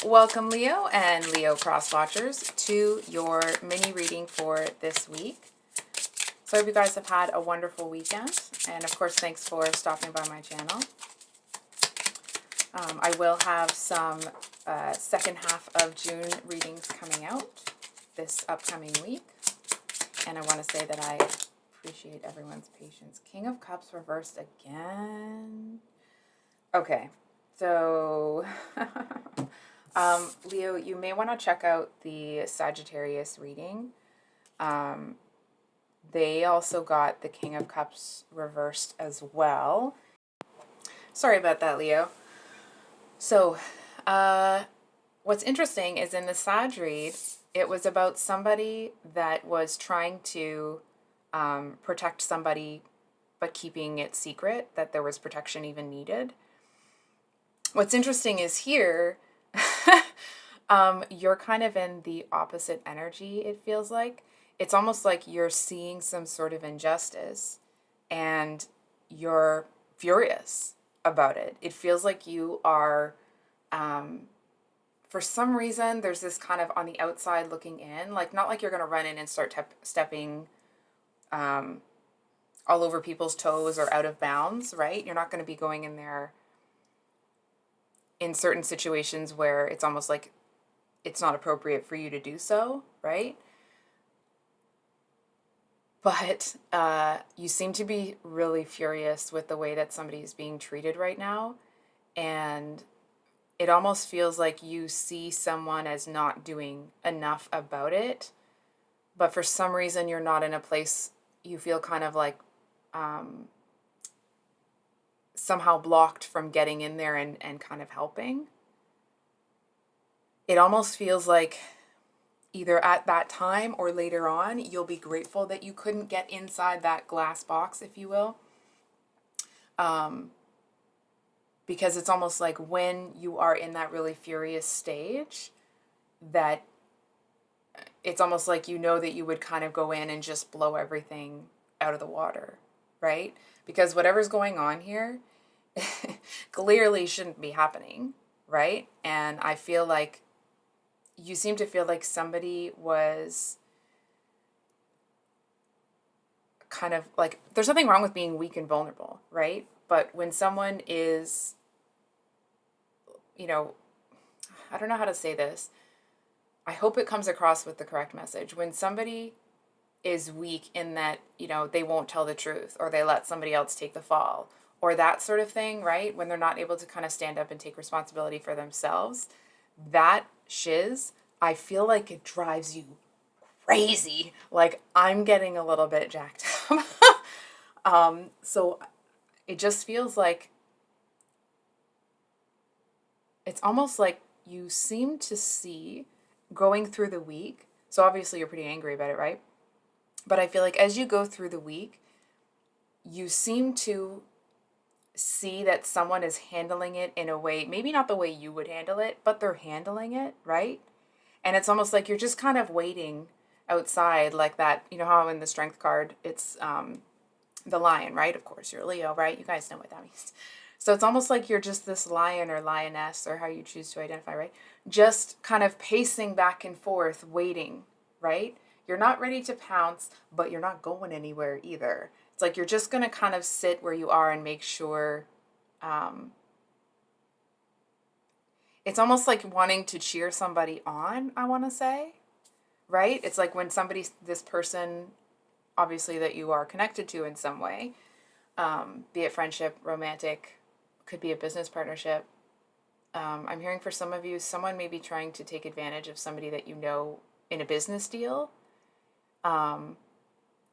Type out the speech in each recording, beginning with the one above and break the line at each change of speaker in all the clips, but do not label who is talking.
Welcome, Leo and Leo Cross Watchers, to your mini reading for this week. So I hope you guys have had a wonderful weekend, and of course, thanks for stopping by my channel. I will have some second half of June readings coming out this upcoming week, and I want to say that I appreciate everyone's patience. King of Cups reversed again. Okay, so Leo, you may want to check out the Sagittarius reading. They also got the King of Cups reversed as well. Sorry about that, Leo. So, what's interesting is in the Sag read, it was about somebody that was trying to protect somebody, but keeping it secret, that there was protection even needed. What's interesting is here, you're kind of in the opposite energy, it feels like. It's almost like you're seeing some sort of injustice and you're furious about it. It feels like you are, for some reason, there's this kind of on the outside looking in, like not like you're going to run in and start stepping all over people's toes or out of bounds, right? You're not going to be going in there in certain situations where it's almost like it's not appropriate for you to do so, right? But you seem to be really furious with the way that somebody is being treated right now. And it almost feels like you see someone as not doing enough about it. But for some reason, you're not in a place, you feel kind of like somehow blocked from getting in there and kind of helping. It almost feels like either at that time or later on, you'll be grateful that you couldn't get inside that glass box, if you will. Because it's almost like when you are in that really furious stage, that it's almost like you know that you would kind of go in and just blow everything out of the water, right? Because whatever's going on here clearly shouldn't be happening, right? And I feel like you seem to feel like somebody was kind of like, there's nothing wrong with being weak and vulnerable, right? But when someone is, I don't know how to say this. I hope it comes across with the correct message. When somebody is weak in that, they won't tell the truth or they let somebody else take the fall or that sort of thing, right? When they're not able to kind of stand up and take responsibility for themselves, that shiz, I feel like it drives you crazy. Like I'm getting a little bit jacked up. So it just feels like it's almost like you seem to see going through the week. So obviously you're pretty angry about it, right? But I feel like as you go through the week, you seem to see that someone is handling it in a way, maybe not the way you would handle it, but they're handling it, right? And it's almost like you're just kind of waiting outside like that. You know how in the strength card, it's the lion, right? Of course, you're Leo, right? You guys know what that means. So it's almost like you're just this lion or lioness, or how you choose to identify, right? Just kind of pacing back and forth, waiting, right? You're not ready to pounce, but you're not going anywhere either. It's like you're just going to kind of sit where you are and make sure. It's almost like wanting to cheer somebody on, I want to say, right? It's like when this person, obviously, that you are connected to in some way, be it friendship, romantic, could be a business partnership. I'm hearing for some of you, someone may be trying to take advantage of somebody that you know in a business deal. And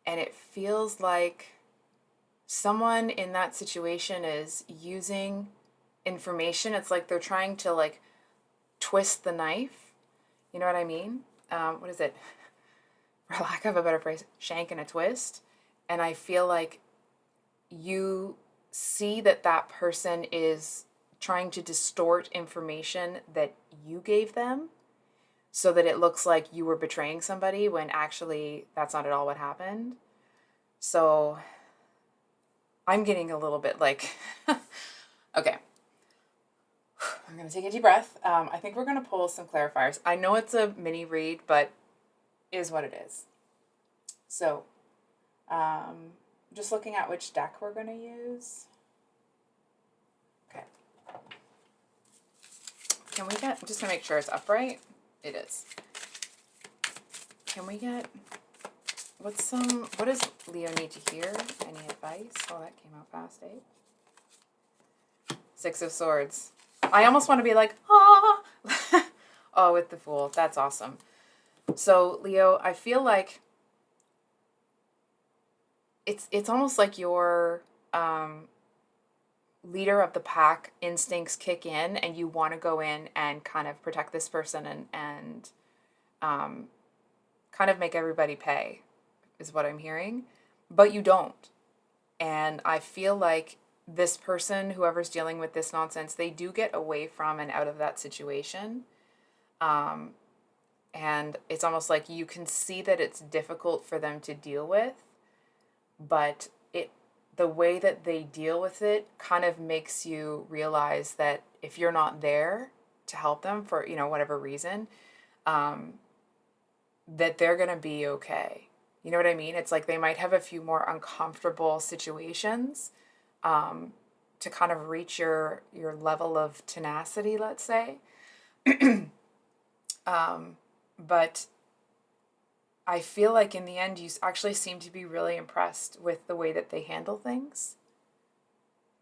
it feels like someone in that situation is using information. It's like they're trying to like twist the knife. You know what I mean? What is it? For lack of a better phrase, shank and a twist. And I feel like you see that that person is trying to distort information that you gave them so that it looks like you were betraying somebody when actually that's not at all what happened. So I'm getting a little bit like, okay. I'm going to take a deep breath. I think we're going to pull some clarifiers. I know it's a mini read, but is what it is. So, just looking at which deck we're going to use. Okay. Can we get, just to make sure it's upright? It is. Can we get, what does Leo need to hear? Any advice? Oh, that came out fast, eh? Six of Swords. I almost want to be like, ah. Oh, with the Fool. That's awesome. So, Leo, I feel like it's almost like your leader of the pack instincts kick in, and you want to go in and kind of protect this person and kind of make everybody pay, is what I'm hearing, but you don't. And I feel like this person, whoever's dealing with this nonsense, they do get away from and out of that situation. And it's almost like you can see that it's difficult for them to deal with, but the way that they deal with it kind of makes you realize that if you're not there to help them for, whatever reason, that they're going to be okay. You know what I mean? It's like they might have a few more uncomfortable situations to kind of reach your level of tenacity, let's say. But I feel like in the end, you actually seem to be really impressed with the way that they handle things.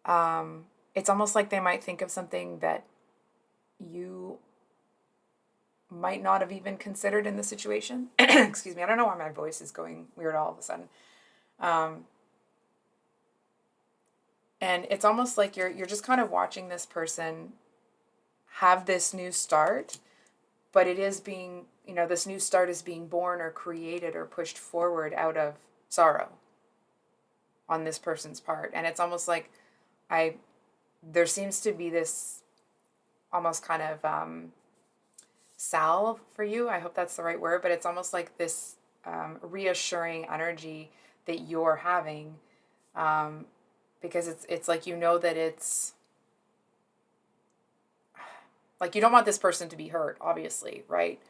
It's almost like they might think of something that you might not have even considered in the situation. Excuse me. I don't know why my voice is going weird all of a sudden. And it's almost like you're just kind of watching this person have this new start, but it is being, this new start is being born or created or pushed forward out of sorrow on this person's part. And it's almost like there seems to be this almost kind of salve for you. I hope that's the right word, but it's almost like this reassuring energy that you're having, because it's like, that it's like, you don't want this person to be hurt, obviously, right?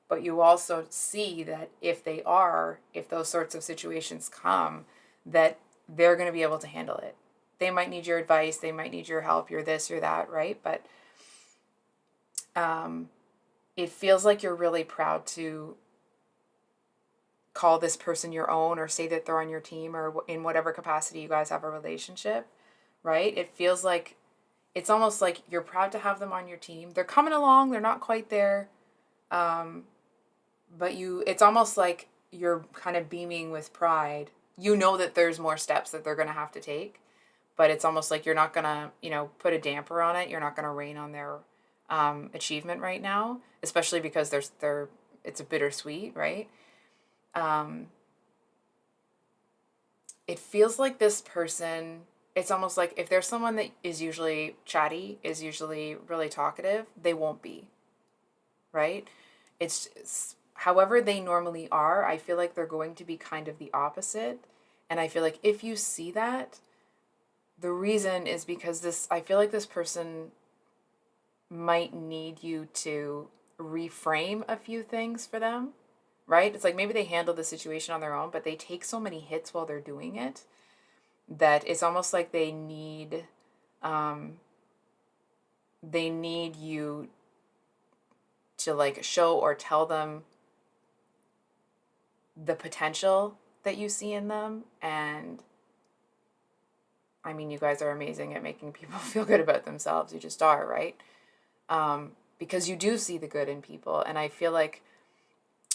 But you also see that if those sorts of situations come, that they're going to be able to handle it. They might need your advice, they might need your help, you're this, you're that, right? But it feels like you're really proud to call this person your own, or say that they're on your team, or in whatever capacity you guys have a relationship, right? It feels like it's almost like you're proud to have them on your team. They're coming along, they're not quite there. But it's almost like you're kind of beaming with pride. You know that there's more steps that they're going to have to take, but it's almost like you're not going to, put a damper on it. You're not going to rain on their achievement right now, especially because it's a bittersweet, right? It feels like this person, it's almost like if there's someone that is usually chatty, is usually really talkative, they won't be, right? It's however they normally are, I feel like they're going to be kind of the opposite. And I feel like if you see that, the reason is because I feel like this person might need you to reframe a few things for them, right? It's like maybe they handle the situation on their own, but they take so many hits while they're doing it that it's almost like they need you to like show or tell them the potential that you see in them. And I mean, you guys are amazing at making people feel good about themselves. You just are, right? Because you do see the good in people. And I feel like,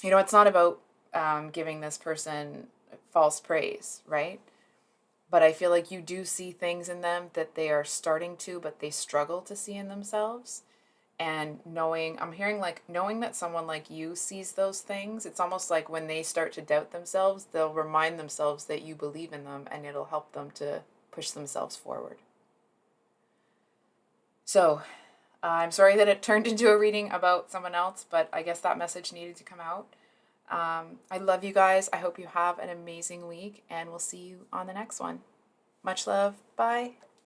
it's not about giving this person false praise, right? But I feel like you do see things in them that they are starting to, but they struggle to see in themselves. And I'm hearing like knowing that someone like you sees those things, it's almost like when they start to doubt themselves, they'll remind themselves that you believe in them, and it'll help them to push themselves forward. So I'm sorry that it turned into a reading about someone else, but I guess that message needed to come out. I love you guys. I hope you have an amazing week, and we'll see you on the next one. Much love. Bye.